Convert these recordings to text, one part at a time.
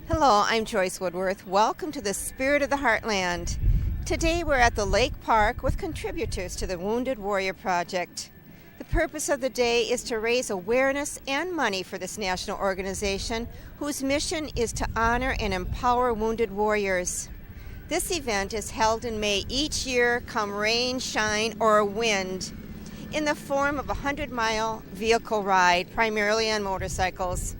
Hello, I'm Joyce Woodworth. Welcome to the Spirit of the Heartland. Today we're at the Lake Park with contributors to the Wounded Warrior Project. The purpose of the day is to raise awareness and money for this national organization whose mission is to honor and empower wounded warriors. This event is held in May each year, come rain, shine, or wind, in the form of a 100-mile vehicle ride, primarily on motorcycles.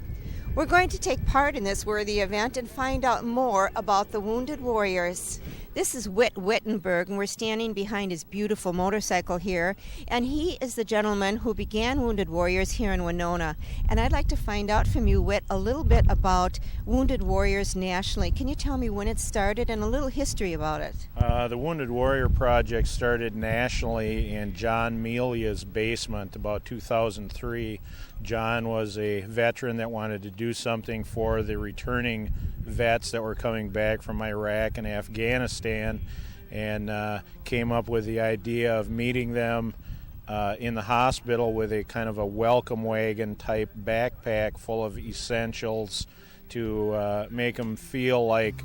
We're going to take part in this worthy event and find out more about the Wounded Warriors. This is Whit Wittenberg, and we're standing behind his beautiful motorcycle here, and he is the gentleman who began Wounded Warriors here in Winona. And I'd like to find out from you, Whit, a little bit about Wounded Warriors nationally. Can you tell me when it started and a little history about it? The Wounded Warrior Project started nationally in John Melia's basement about 2003. John was a veteran that wanted to do something for the returning vets that were coming back from Iraq and Afghanistan, and came up with the idea of meeting them in the hospital with a kind of a welcome wagon type backpack full of essentials to make them feel like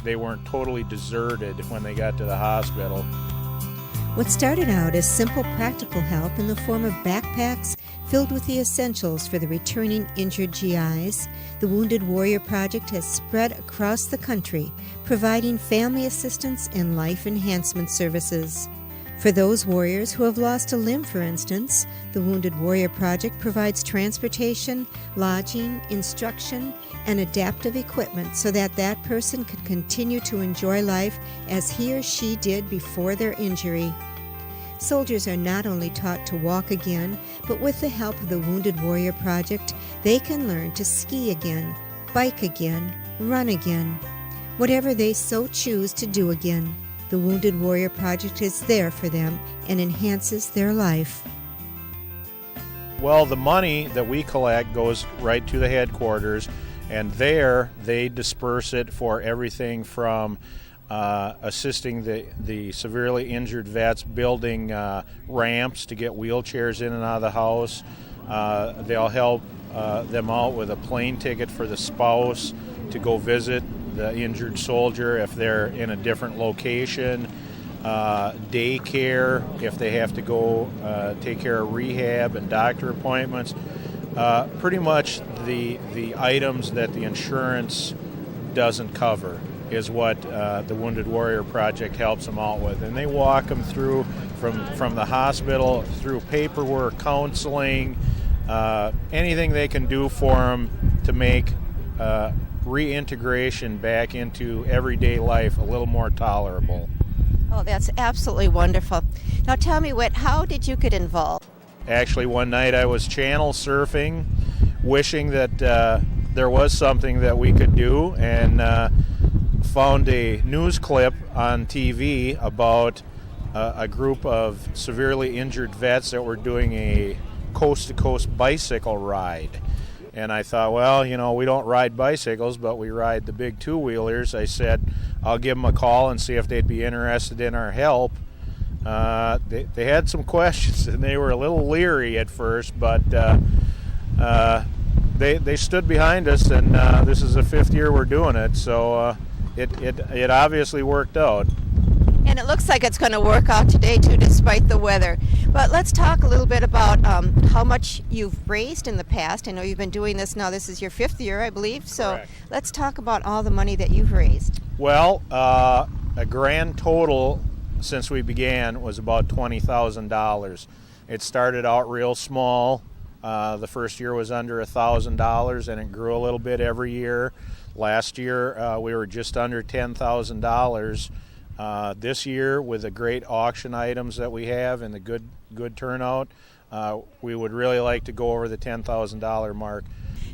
they weren't totally deserted when they got to the hospital. What started out as simple practical help in the form of backpacks filled with the essentials for the returning injured GIs, the Wounded Warrior Project has spread across the country, providing family assistance and life enhancement services. For those warriors who have lost a limb, for instance, the Wounded Warrior Project provides transportation, lodging, instruction, and adaptive equipment so that that person can continue to enjoy life as he or she did before their injury. Soldiers are not only taught to walk again, but with the help of the Wounded Warrior Project, they can learn to ski again, bike again, run again, whatever they so choose to do again. The Wounded Warrior Project is there for them and enhances their life. Well, the money that we collect goes right to the headquarters, and there they disperse it for everything from assisting the severely injured vets, building ramps to get wheelchairs in and out of the house. They'll help them out with a plane ticket for the spouse to go visit the injured soldier if they're in a different location, daycare if they have to go take care of rehab and doctor appointments. Pretty much the items that the insurance doesn't cover is what the Wounded Warrior Project helps them out with. And they walk them through from the hospital, through paperwork, counseling, anything they can do for them to make reintegration back into everyday life a little more tolerable. Oh, that's absolutely wonderful. Now tell me, Whit, how did you get involved? Actually, one night I was channel surfing, wishing that there was something that we could do, and found a news clip on TV about a group of severely injured vets that were doing a coast-to-coast bicycle ride. And I thought, well, you know, we don't ride bicycles, but we ride the big two-wheelers. I said, I'll give them a call and see if they'd be interested in our help. They had some questions, and they were a little leery at first, but they stood behind us, and this is the 5th year we're doing it, so it obviously worked out. And it looks like it's going to work out today, too, despite the weather. But let's talk a little bit about how much you've raised in the past. I know you've been doing this now. This is your 5th year, I believe. So Correct. Let's talk about all the money that you've raised. Well, a grand total since we began was about $20,000. It started out real small. The first year was under $1,000, and it grew a little bit every year. Last year, we were just under $10,000. This year, with the great auction items that we have and the good turnout, we would really like to go over the $10,000 mark.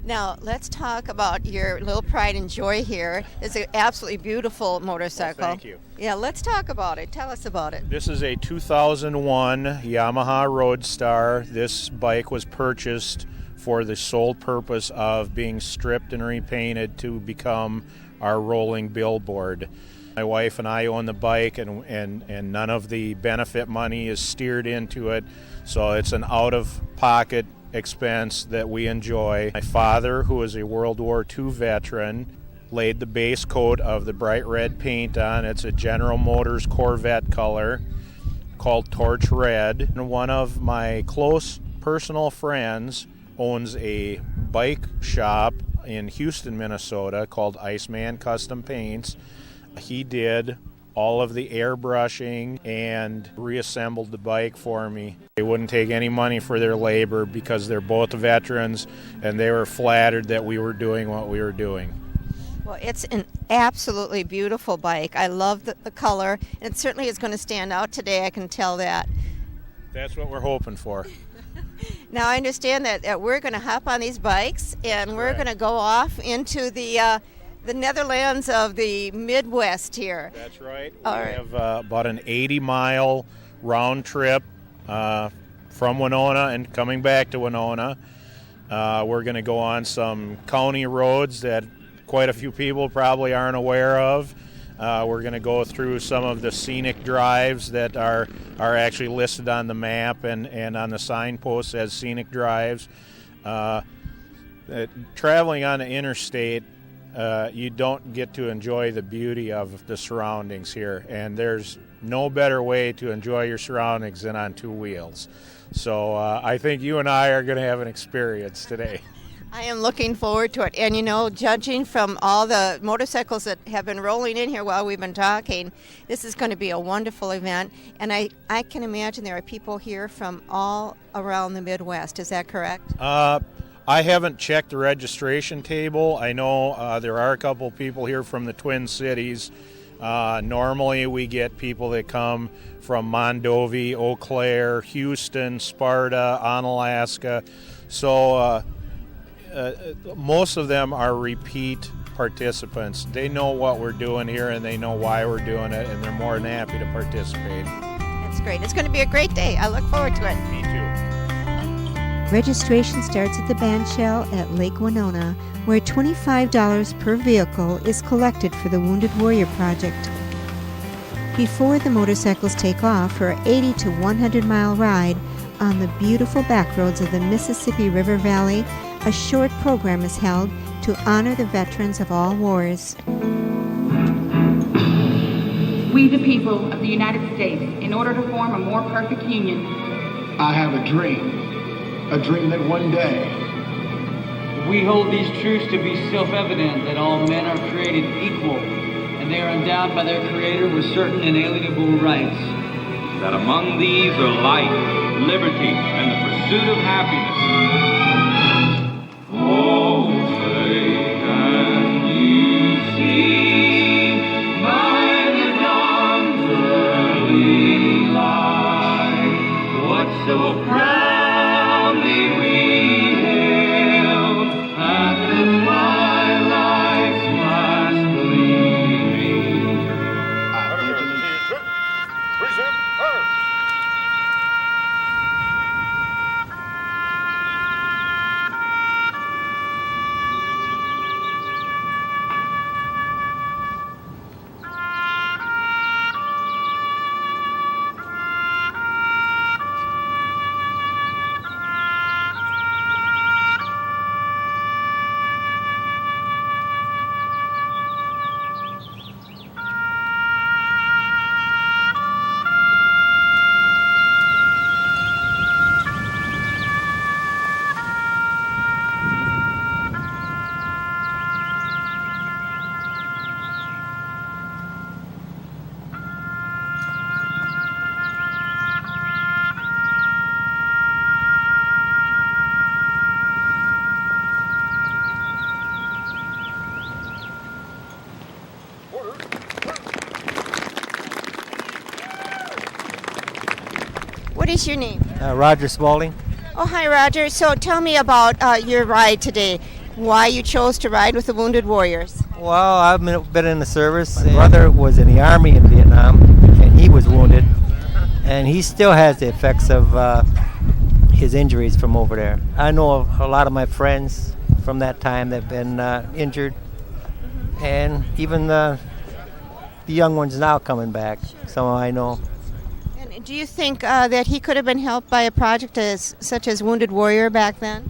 Now, let's talk about your little pride and joy here. It's an absolutely beautiful motorcycle. Well, thank you. Yeah, let's talk about it. Tell us about it. This is a 2001 Yamaha Roadstar. This bike was purchased for the sole purpose of being stripped and repainted to become our rolling billboard. My wife and I own the bike, and none of the benefit money is steered into it, so it's an out-of-pocket expense that we enjoy. My father, who is a World War II veteran, laid the base coat of the bright red paint on. It's a General Motors Corvette color called Torch Red. And one of my close personal friends owns a bike shop in Houston, Minnesota called Iceman Custom Paints. He did all of the airbrushing and reassembled the bike for me. They wouldn't take any money for their labor because they're both veterans, and they were flattered that we were doing what we were doing. Well, it's an absolutely beautiful bike. I love the color. It certainly is going to stand out today, I can tell that. That's what we're hoping for. Now, I understand that we're going to hop on these bikes, and we're going to go off into the Netherlands of the Midwest here. That's right. All we right. have about an 80-mile round trip from Winona and coming back to Winona. We're going to go on some county roads that quite a few people probably aren't aware of. We're going to go through some of the scenic drives that are actually listed on the map and on the signposts as scenic drives. Traveling on the interstate, you don't get to enjoy the beauty of the surroundings here, and there's no better way to enjoy your surroundings than on two wheels. So I think you and I are going to have an experience today. I am looking forward to it. And, you know, judging from all the motorcycles that have been rolling in here while we've been talking, this is going to be a wonderful event. And I can imagine there are people here from all around the Midwest. Is that correct? I haven't checked the registration table. I know there are a couple people here from the Twin Cities. Normally we get people that come from Mondovi, Eau Claire, Houston, Sparta, Onalaska. So most of them are repeat participants. They know what we're doing here and they know why we're doing it, and they're more than happy to participate. That's great. It's going to be a great day. I look forward to it. Me too. Registration starts at the bandshell at Lake Winona, where $25 per vehicle is collected for the Wounded Warrior Project. Before the motorcycles take off for an 80 to 100-mile ride on the beautiful back roads of the Mississippi River Valley, a short program is held to honor the veterans of all wars. We, the people of the United States, in order to form a more perfect union. I have a dream that one day. We hold these truths to be self-evident, that all men are created equal, and they are endowed by their Creator with certain inalienable rights. That among these are life, liberty, and the pursuit of happiness. Oh, say can you see by the dawn's early light what so proudly we hailed at the twilight's last gleaming. Present arms. What is your name? Roger Spalding. Oh, hi, Roger. So tell me about your ride today. Why you chose to ride with the Wounded Warriors? Well, I've been in the service. My brother was in the Army in Vietnam, and he was wounded. And he still has the effects of his injuries from over there. I know a lot of my friends from that time that have been injured. And even the young ones now coming back. So I know. And do you think that he could have been helped by a project such as Wounded Warrior back then?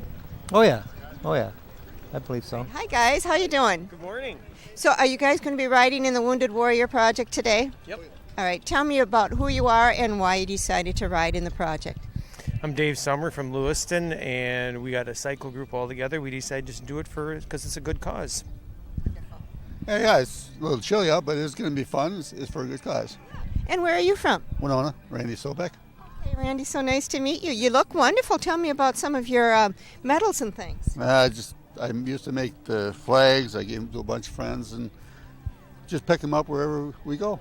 Oh yeah, I believe so. Hi guys, how you doing? Good morning. So are you guys going to be riding in the Wounded Warrior project today? Yep. All right, tell me about who you are and why you decided to ride in the project. I'm Dave Summer from Lewiston, and we got a cycle group all together. We decided just to do it because it's a good cause. Yeah, it's a little chilly out, but it's going to be fun. It's for a good cause. And where are you from? Winona, Randy Sobeck. Hey, Randy, so nice to meet you. You look wonderful. Tell me about some of your medals and things. I used to make the flags. I gave them to a bunch of friends and just pick them up wherever we go.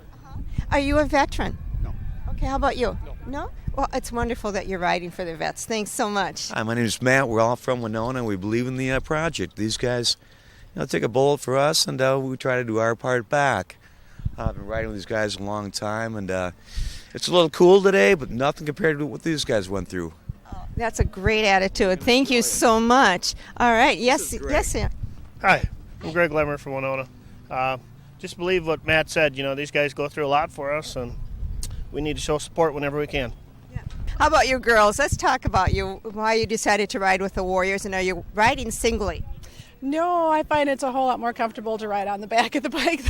Are you a veteran? No. Okay, how about you? No? Well, it's wonderful that you're riding for the vets. Thanks so much. Hi, my name is Matt. We're all from Winona. We believe in the project. These guys, take a bullet for us, and we try to do our part back. I've been riding with these guys a long time, and it's a little cool today, but nothing compared to what these guys went through. That's a great attitude. Thank you so much. All right. Yes, sir. Hi, I'm Greg Lemmer from Winona. Just believe what Matt said. These guys go through a lot for us, and we need to show support whenever we can. Yeah. How about you girls? Let's talk about you, why you decided to ride with the Warriors, and are you riding singly? No, I find it's a whole lot more comfortable to ride on the back of the bike.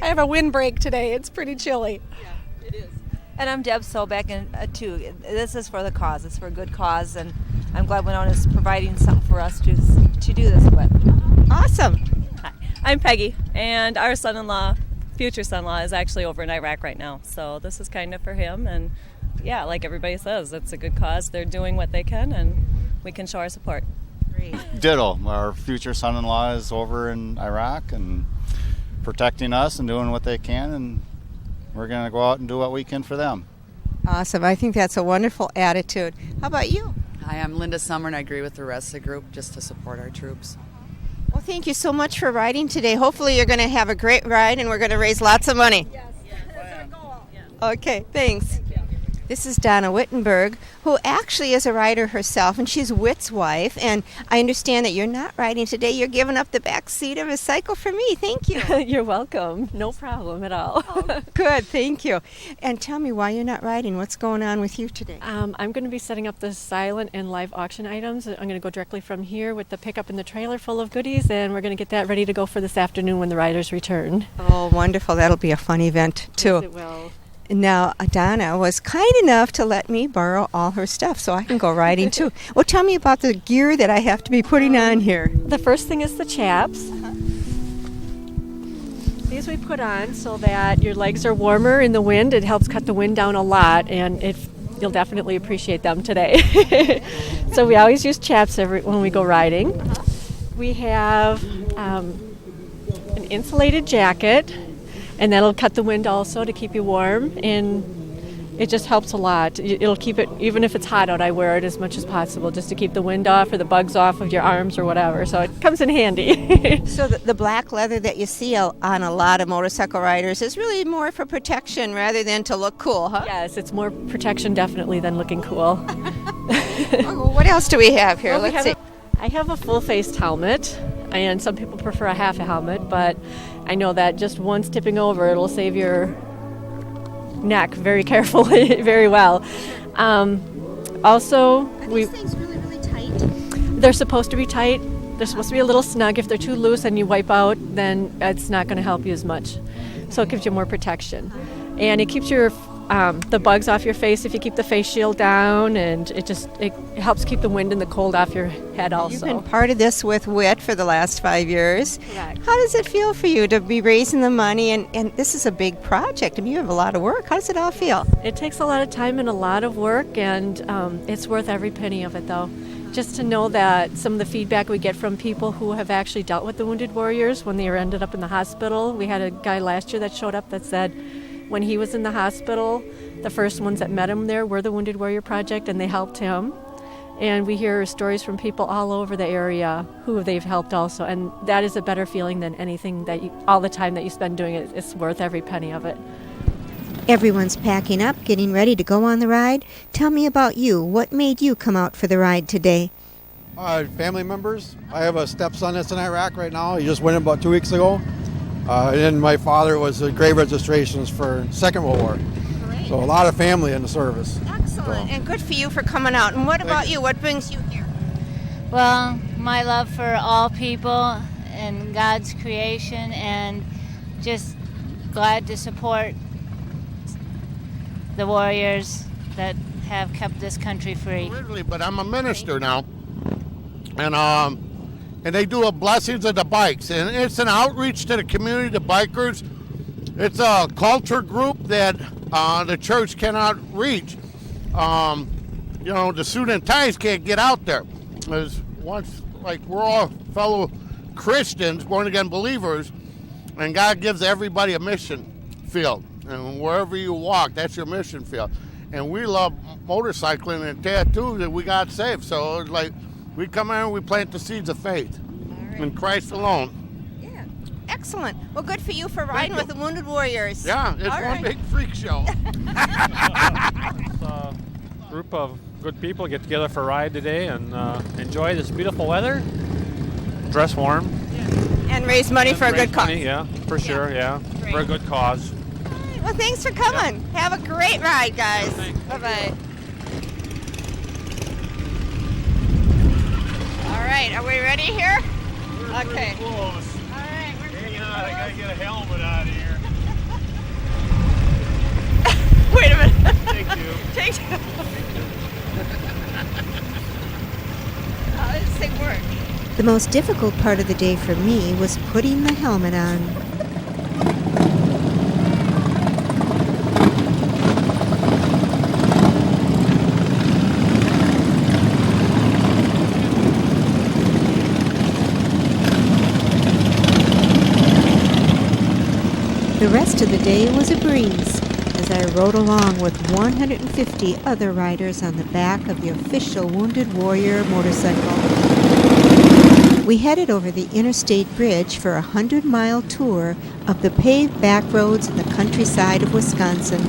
I have a windbreak today. It's pretty chilly. Yeah, it is. And I'm Deb Sobeck, and too, this is for the cause. It's for a good cause, and I'm glad Winona is providing something for us to do this with. Awesome. Hi, I'm Peggy, and our son-in-law, future son-in-law, is actually over in Iraq right now. So this is kind of for him, and yeah, like everybody says, it's a good cause. They're doing what they can, and we can show our support. Great. Ditto. Our future son-in-law is over in Iraq and protecting us and doing what they can, and we're going to go out and do what we can for them. Awesome. I think that's a wonderful attitude. How about you? Hi, I'm Linda Summer, and I agree with the rest of the group just to support our troops. Well, thank you so much for riding today. Hopefully you're going to have a great ride, and we're going to raise lots of money. Yes, that's our goal. Okay, thanks. This is Donna Wittenberg, who actually is a rider herself, and she's Whit's wife. And I understand that you're not riding today. You're giving up the back seat of a cycle for me. Thank you. You're welcome. No problem at all. Oh, good, thank you. And tell me why you're not riding. What's going on with you today? I'm going to be setting up the silent and live auction items. I'm going to go directly from here with the pickup and the trailer full of goodies, and we're going to get that ready to go for this afternoon when the riders return. Oh, wonderful. That'll be a fun event, too. Yes, it will. Now, Donna was kind enough to let me borrow all her stuff so I can go riding too. Well, tell me about the gear that I have to be putting on here. The first thing is the chaps. These we put on so that your legs are warmer in the wind. It helps cut the wind down a lot, and you'll definitely appreciate them today. So we always use chaps when we go riding. We have an insulated jacket, and that'll cut the wind also to keep you warm, and it just helps a lot. It'll keep it, even if it's hot out, I wear it as much as possible just to keep the wind off or the bugs off of your arms or whatever, so it comes in handy. So the black leather that you see on a lot of motorcycle riders is really more for protection rather than to look cool, huh? Yes, it's more protection definitely than looking cool. Well, what else do we have here? Well, Let's see. I have a full-faced helmet, and some people prefer a half a helmet, but I know that just once tipping over, it'll save your neck very carefully, very well. Also, Are these things really, really tight? They're supposed to be tight. They're supposed to be a little snug. If they're too loose and you wipe out, then it's not going to help you as much. So it gives you more protection. And it keeps the bugs off your face if you keep the face shield down, and it helps keep the wind and the cold off your head also. You've been part of this with WIT for the last 5 years. Correct. How does it feel for you to be raising the money, and this is a big project? I mean, you have a lot of work. How does it all feel? It takes a lot of time and a lot of work, and it's worth every penny of it, though. Just to know that some of the feedback we get from people who have actually dealt with the Wounded Warriors when they ended up in the hospital. We had a guy last year that showed up that said when he was in the hospital, the first ones that met him there were the Wounded Warrior Project, and they helped him. And we hear stories from people all over the area who they've helped also, and that is a better feeling than anything all the time that you spend doing it. It's worth every penny of it. Everyone's packing up, getting ready to go on the ride. Tell me about you. What made you come out for the ride today? Family members. I have a stepson that's in Iraq right now. He just went about 2 weeks ago. And my father was the grave registrations for Second World War. Great. So a lot of family in the service. Excellent, and good for you for coming out. And what about you? What brings you here? Well, my love for all people and God's creation, and just glad to support the warriors that have kept this country free. Originally, but I'm a minister now, and they do a blessings of the bikes, and it's an outreach to the community, the bikers. It's a culture group that the church cannot reach. You know, the suit and ties can't get out there. As once, like, we're all fellow Christians, born again believers, and God gives everybody a mission field, and wherever you walk, that's your mission field. And we love motorcycling and tattoos, and we got saved. So it's like we come in and we plant the seeds of faith in Christ alone. Yeah, excellent. Well, good for you for riding with the Wounded Warriors. Yeah, it's one big freak show. It's a group of good people get together for a ride today and enjoy this beautiful weather. Dress warm. And raise money for a good cause. Yeah, for sure, yeah. For a good cause. Well, thanks for coming. Have a great ride, guys. Bye-bye. All right, are we ready here? Okay. Close. All right, we're hang on, I gotta get a helmet out of here. Wait a minute. Take two. Take two. How does this thing work? The most difficult part of the day for me was putting the helmet on. The rest of the day was a breeze as I rode along with 150 other riders on the back of the official Wounded Warrior motorcycle. We headed over the interstate bridge for a 100-mile tour of the paved back roads in the countryside of Wisconsin.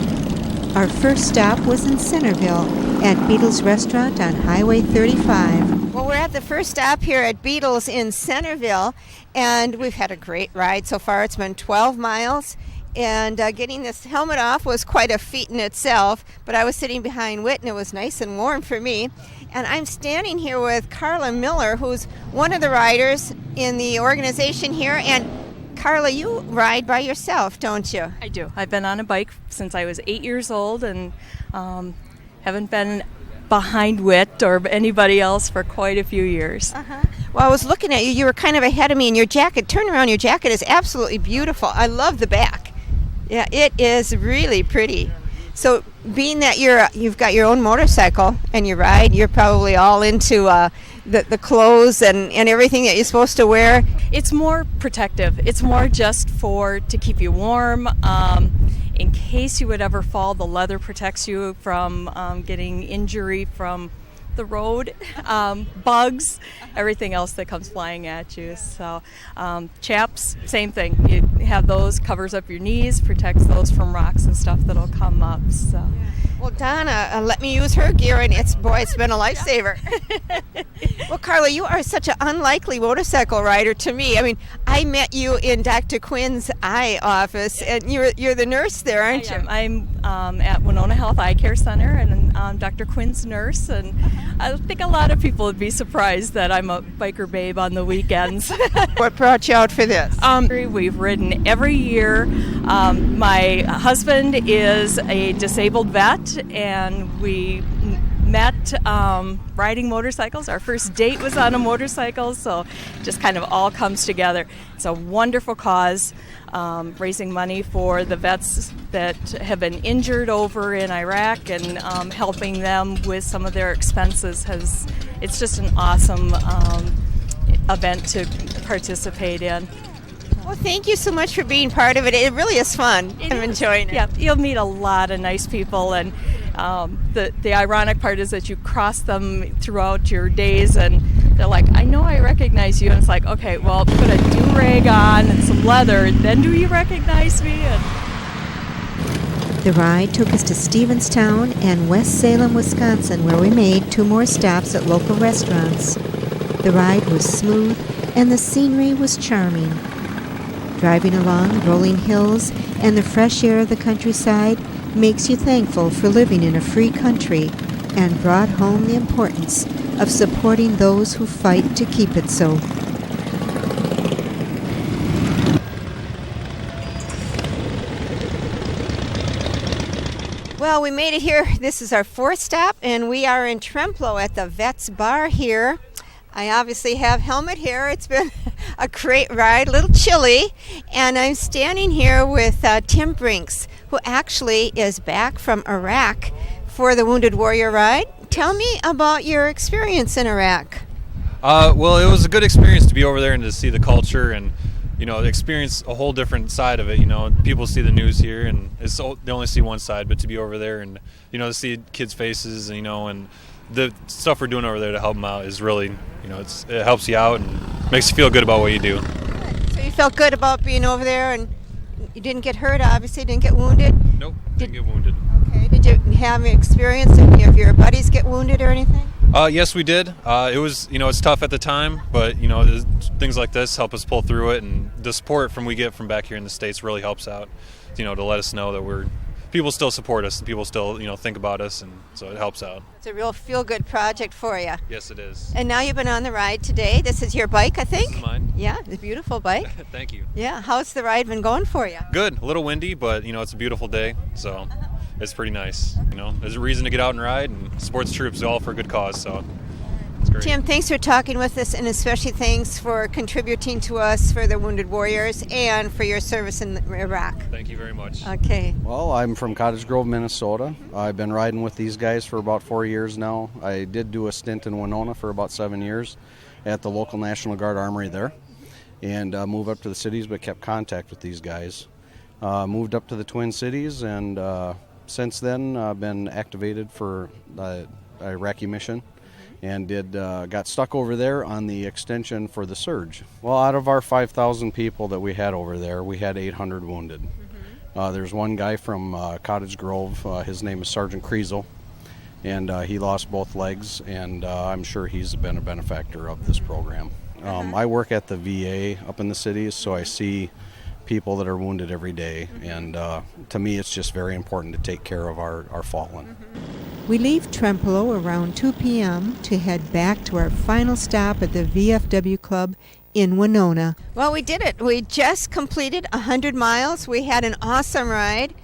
Our first stop was in Centerville at Beatles Restaurant on Highway 35. Well, we're at the first stop here at Beatles in Centerville, and we've had a great ride so far. It's been 12 miles, and getting this helmet off was quite a feat in itself, but I was sitting behind Whit, and it was nice and warm for me. And I'm standing here with Carla Miller, who's one of the riders in the organization here. And Carla, you ride by yourself, don't you? I do. I've been on a bike since I was 8 years old, and haven't been behind Whit or anybody else for quite a few years. Well, I was looking at you. You were kind of ahead of me, and your jacket, turn around, your jacket is absolutely beautiful. I love the back. Yeah, it is really pretty. So being that you've got your own motorcycle and you ride, you're probably all into the clothes and everything that you're supposed to wear. It's more protective. It's more just to keep you warm. In case you would ever fall, the leather protects you from getting injury from the road, bugs, everything else that comes flying at you. So chaps, same thing. You have those, covers up your knees, protects those from rocks and stuff that'll come up. So. Well, Donna, let me use her gear, and it's been a lifesaver. Well, Carla, you are such an unlikely motorcycle rider to me. I mean, I met you in Dr. Quinn's eye office, and you're the nurse there, aren't you? I'm at Winona Health Eye Care Center, and I'm Dr. Quinn's nurse, and I think a lot of people would be surprised that I'm a biker babe on the weekends. What brought you out for this? We've ridden every year. My husband is a disabled vet, and we met riding motorcycles. Our first date was on a motorcycle, so just kind of all comes together. It's a wonderful cause, raising money for the vets that have been injured over in Iraq, and helping them with some of their expenses. It's just an awesome event to participate in. Well, thank you so much for being part of it. It really is fun. I'm enjoying it. Yeah, you'll meet a lot of nice people, and the ironic part is that you cross them throughout your days, and they're like, I know I recognize you. And it's like, okay, well, put a do-rag on and some leather, then do you recognize me? The ride took us to Stevenstown and West Salem, Wisconsin, where we made 2 more stops at local restaurants. The ride was smooth, and the scenery was charming. Driving along rolling hills and the fresh air of the countryside makes you thankful for living in a free country and brought home the importance of supporting those who fight to keep it so. Well, we made it here. This is our fourth stop, and we are in Trempealeau at the Vets Bar here. I obviously have helmet here. It's been a great ride, a little chilly, and I'm standing here with Tim Brinks, who actually is back from Iraq for the Wounded Warrior Ride. Tell me about your experience in Iraq. Well, it was a good experience to be over there and to see the culture and, experience a whole different side of it. People see the news here and they only see one side, but to be over there and, to see kids' faces, and the stuff we're doing over there to help them out is really, it helps you out and makes you feel good about what you do. So you felt good about being over there, and you didn't get hurt, obviously, didn't get wounded? Nope, didn't get wounded. Okay, did you have experience? Did any of your buddies get wounded or anything? Yes, we did. It was, it's tough at the time, but, things like this help us pull through it, and the support we get from back here in the States really helps out, to let us know that people still support us, and people still, think about us, and so it helps out. It's a real feel-good project for you. Yes, it is. And now you've been on the ride today. This is your bike, I think? This is mine. Yeah, it's a beautiful bike. Thank you. Yeah, how's the ride been going for you? Good. A little windy, but, it's a beautiful day, so it's pretty nice. There's a reason to get out and ride, and support the troops, all for a good cause, so it's great. Tim, thanks for talking with us, and especially thanks for contributing to us for the Wounded Warriors and for your service in Iraq. Thank you very much. Okay. Well, I'm from Cottage Grove, Minnesota. I've been riding with these guys for about 4 years now. I did do a stint in Winona for about 7 years at the local National Guard Armory there, and moved up to the cities, but kept contact with these guys. Moved up to the Twin Cities, and since then I've been activated for the Iraqi mission, and got stuck over there on the extension for the surge. Well, out of our 5,000 people that we had over there, we had 800 wounded. There's one guy from Cottage Grove, his name is Sergeant Kreisel, and he lost both legs, and I'm sure he's been a benefactor of this program. I work at the VA up in the cities, so I see people that are wounded every day, and to me it's just very important to take care of our fallen. We leave Trempealeau around 2 p.m. to head back to our final stop at the VFW Club in Winona. Well, we did it. We just completed 100 miles. We had an awesome ride.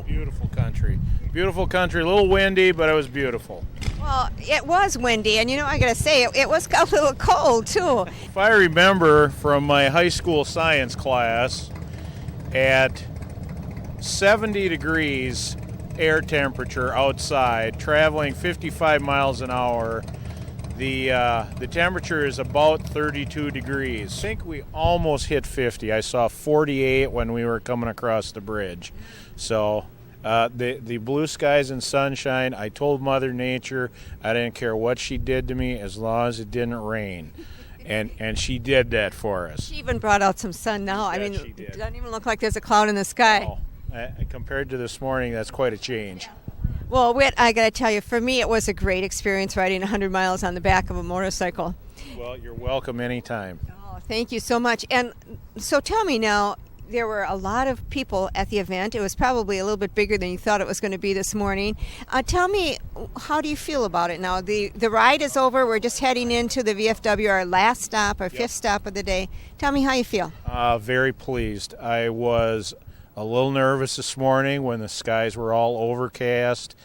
Beautiful country. Beautiful country. A little windy, but it was beautiful. Well, it was windy, and I got to say, it was a little cold, too. If I remember from my high school science class, at 70 degrees air temperature outside, traveling 55 miles an hour, the temperature is about 32 degrees. I think we almost hit 50. I saw 48 when we were coming across the bridge. So the blue skies and sunshine, I told Mother Nature I didn't care what she did to me as long as it didn't rain. And she did that for us. She even brought out some sun now. Yeah, I mean, it doesn't even look like there's a cloud in the sky. Oh, compared to this morning, that's quite a change. Well, Whit, I got to tell you, for me, it was a great experience riding 100 miles on the back of a motorcycle. Well, you're welcome anytime. Oh, thank you so much. And so tell me now, there were a lot of people at the event. It was probably a little bit bigger than you thought it was going to be this morning. Tell me, how do you feel about it now? The ride is over. We're just heading into the VFW, our last stop, our fifth stop of the day. Tell me how you feel. Very pleased. I was a little nervous this morning when the skies were all overcast.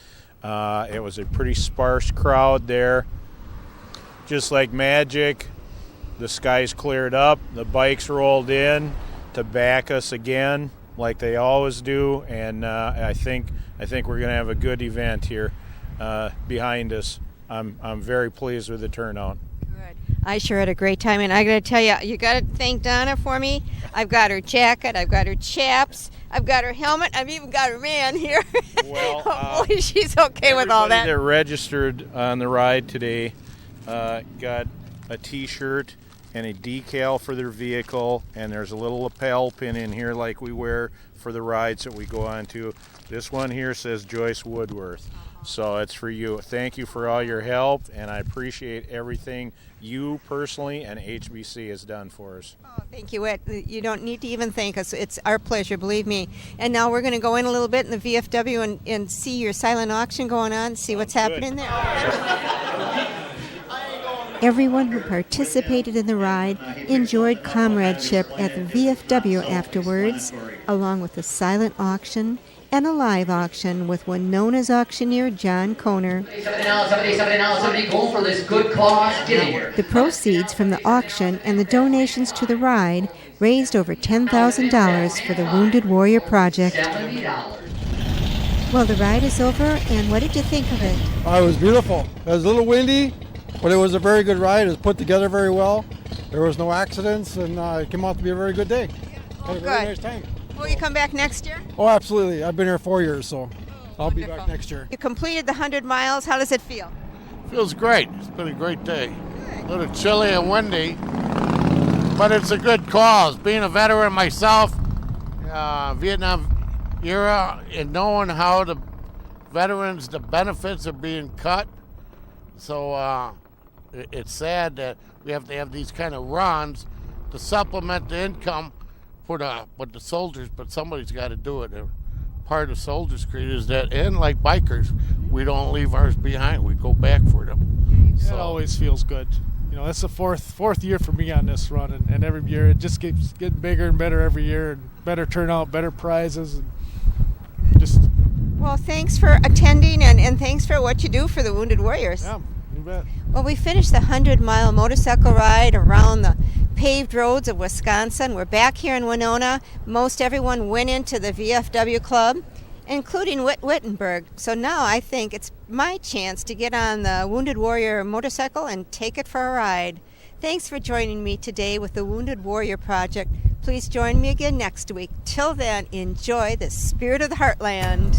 It was a pretty sparse crowd there. Just like magic, the skies cleared up, the bikes rolled in to back us again like they always do, and I think we're going to have a good event here behind us. I'm very pleased with the turnout. Good. I sure had a great time, and I got to tell you, you got to thank Donna for me. I've got her jacket, I've got her chaps, I've got her helmet, I've even got her man here. Well, hopefully she's okay with all that. Everybody that registered on the ride today got a T-shirt and a decal for their vehicle, and there's a little lapel pin in here like we wear for the rides that we go on to. This one here says Joyce Woodworth. So it's for you. Thank you for all your help, and I appreciate everything you personally and HBC has done for us. Oh, thank you, Whit. You don't need to even thank us. It's our pleasure, believe me. And now we're going to go in a little bit in the VFW and see your silent auction going on, see what's happening there. Everyone who participated in the ride enjoyed comradeship at the VFW afterwards, along with a silent auction and a live auction with Winona's auctioneer John Kohner. Somebody go for this good cause. Get here. The proceeds from the auction and the donations to the ride raised over $10,000 for the Wounded Warrior Project. Well, the ride is over, and what did you think of it? Oh, it was beautiful. It was a little windy, but it was a very good ride. It was put together very well. There was no accidents, and it came out to be a very good day. Had a very nice time. Will you come back next year? Oh, absolutely. I've been here 4 years, so I'll be back next year. You completed the 100 miles. How does it feel? Feels great. It's been a great day. A little chilly and windy, but it's a good cause. Being a veteran myself, Vietnam era, and knowing how the veterans, the benefits are being cut. So it's sad that we have to have these kind of runs to supplement the income for the soldiers, but somebody's got to do it. Part of Soldiers Creed is that, and like bikers, we don't leave ours behind. We go back for them. So. It always feels good. You know, that's the fourth year for me on this run, and every year it just keeps getting bigger and better every year, and better turnout, better prizes, and just. Well, thanks for attending, and thanks for what you do for the Wounded Warriors. Yeah, you bet. Well, we finished the 100-mile motorcycle ride around the paved roads of Wisconsin. We're back here in Winona. Most everyone went into the VFW club, including Whit Wittenberg. So now I think it's my chance to get on the Wounded Warrior motorcycle and take it for a ride. Thanks for joining me today with the Wounded Warrior Project. Please join me again next week. Till then, enjoy the Spirit of the Heartland.